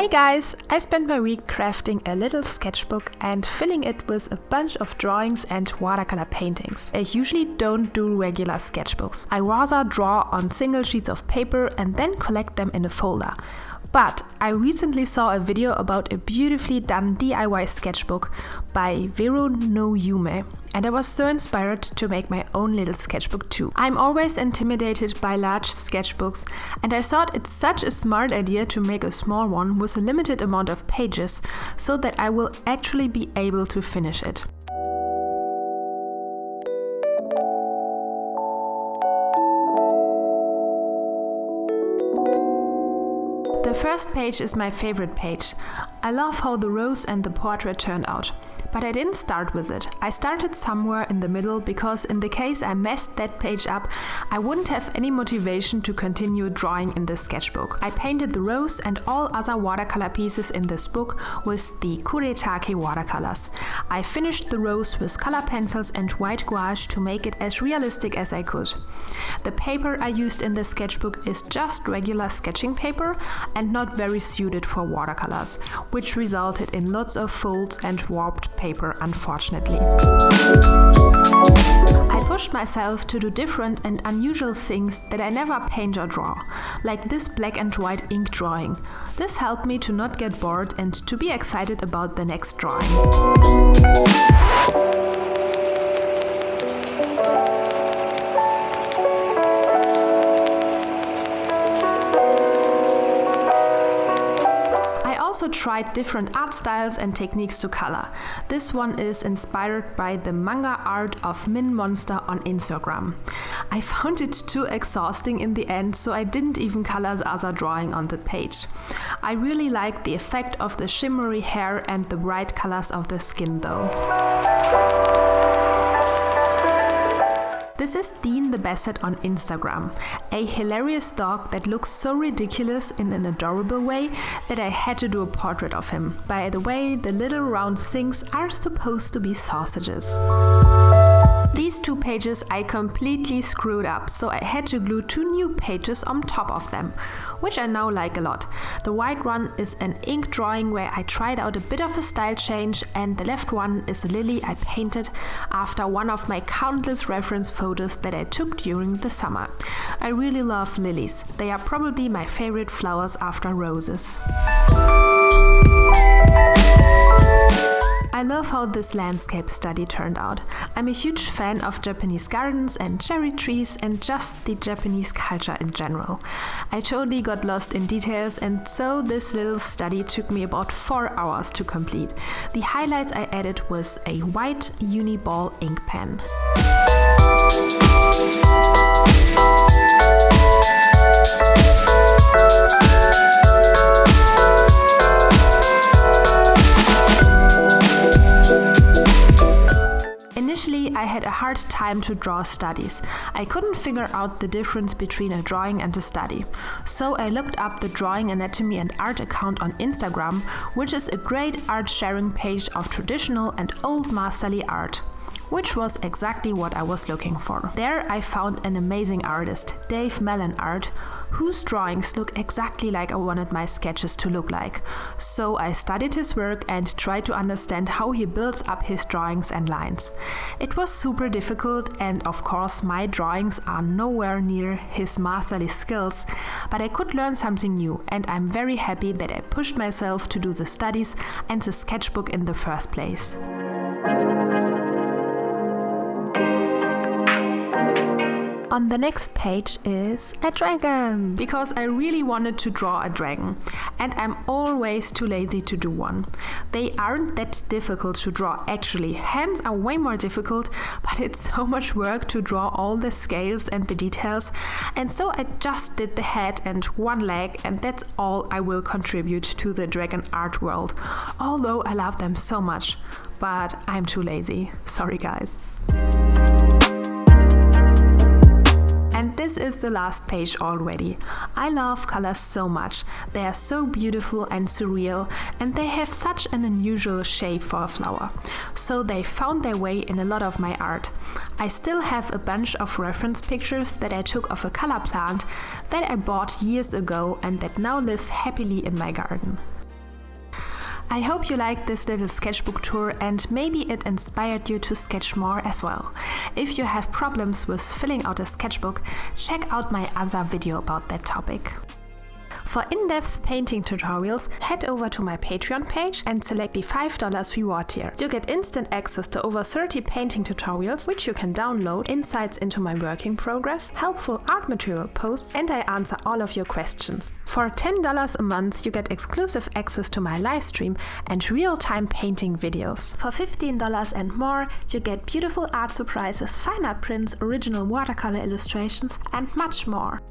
Hey guys! I spent my week crafting a little sketchbook and filling it with a bunch of drawings and watercolor paintings. I usually don't do regular sketchbooks. I rather draw on single sheets of paper and then collect them in a folder. But I recently saw a video about a beautifully done DIY sketchbook by WeroNoYume, and I was so inspired to make my own little sketchbook too. I'm always intimidated by large sketchbooks, and I thought it's such a smart idea to make a small one with a limited amount of pages so that I will actually be able to finish it. The first page is my favorite page. I love how the rose and the portrait turned out. But I didn't start with it. I started somewhere in the middle because in the case I messed that page up, I wouldn't have any motivation to continue drawing in the sketchbook. I painted the rose and all other watercolor pieces in this book with the Kuretake Watercolors. I finished the rose with color pencils and white gouache to make it as realistic as I could. The paper I used in the sketchbook is just regular sketching paper and not very suited for watercolors, which resulted in lots of folds and warped paper, unfortunately. I pushed myself to do different and unusual things that I never paint or draw, like this black and white ink drawing. This helped me to not get bored and to be excited about the next drawing. I also tried different art styles and techniques to color. This one is inspired by the manga art of Min Monster on Instagram. I found it too exhausting in the end, so I didn't even color the other drawing on the page. I really liked the effect of the shimmery hair and the bright colors of the skin though. This is Dean the Basset on Instagram, a hilarious dog that looks so ridiculous in an adorable way that I had to do a portrait of him. By the way, the little round things are supposed to be sausages. These two pages I completely screwed up, so I had to glue two new pages on top of them, which I now like a lot. The right one is an ink drawing where I tried out a bit of a style change, and the left one is a lily I painted after one of my countless reference photos that I took during the summer. I really love lilies. They are probably my favorite flowers after roses. I love how this landscape study turned out. I'm a huge fan of Japanese gardens and cherry trees and just the Japanese culture in general. I totally got lost in details, and so this little study took me about 4 hours to complete. The highlights I added was a white Uniball ink pen. Initially, I had a hard time to draw studies. I couldn't figure out the difference between a drawing and a study. So I looked up the Drawing Anatomy and Art account on Instagram, which is a great art sharing page of traditional and old masterly art, which was exactly what I was looking for. There I found an amazing artist, Dave Mellon Art, whose drawings look exactly like I wanted my sketches to look like. So I studied his work and tried to understand how he builds up his drawings and lines. It was super difficult, and of course my drawings are nowhere near his masterly skills, but I could learn something new, and I'm very happy that I pushed myself to do the studies and the sketchbook in the first place. On the next page is a dragon, because I really wanted to draw a dragon, and I'm always too lazy to do one. They aren't that difficult to draw actually, hands are way more difficult, but it's so much work to draw all the scales and the details, and so I just did the head and one leg, and that's all I will contribute to the dragon art world, although I love them so much, but I'm too lazy. Sorry guys. And this is the last page already. I love colors so much. They are so beautiful and surreal, and they have such an unusual shape for a flower. So they found their way in a lot of my art. I still have a bunch of reference pictures that I took of a color plant that I bought years ago and that now lives happily in my garden. I hope you liked this little sketchbook tour and maybe it inspired you to sketch more as well. If you have problems with filling out a sketchbook, check out my other video about that topic. For in-depth painting tutorials, head over to my Patreon page and select the $5 reward tier. You get instant access to over 30 painting tutorials, which you can download, insights into my work in progress, helpful art material posts, and I answer all of your questions. For $10 a month, you get exclusive access to my live stream and real-time painting videos. For $15 and more, you get beautiful art surprises, fine art prints, original watercolor illustrations, and much more.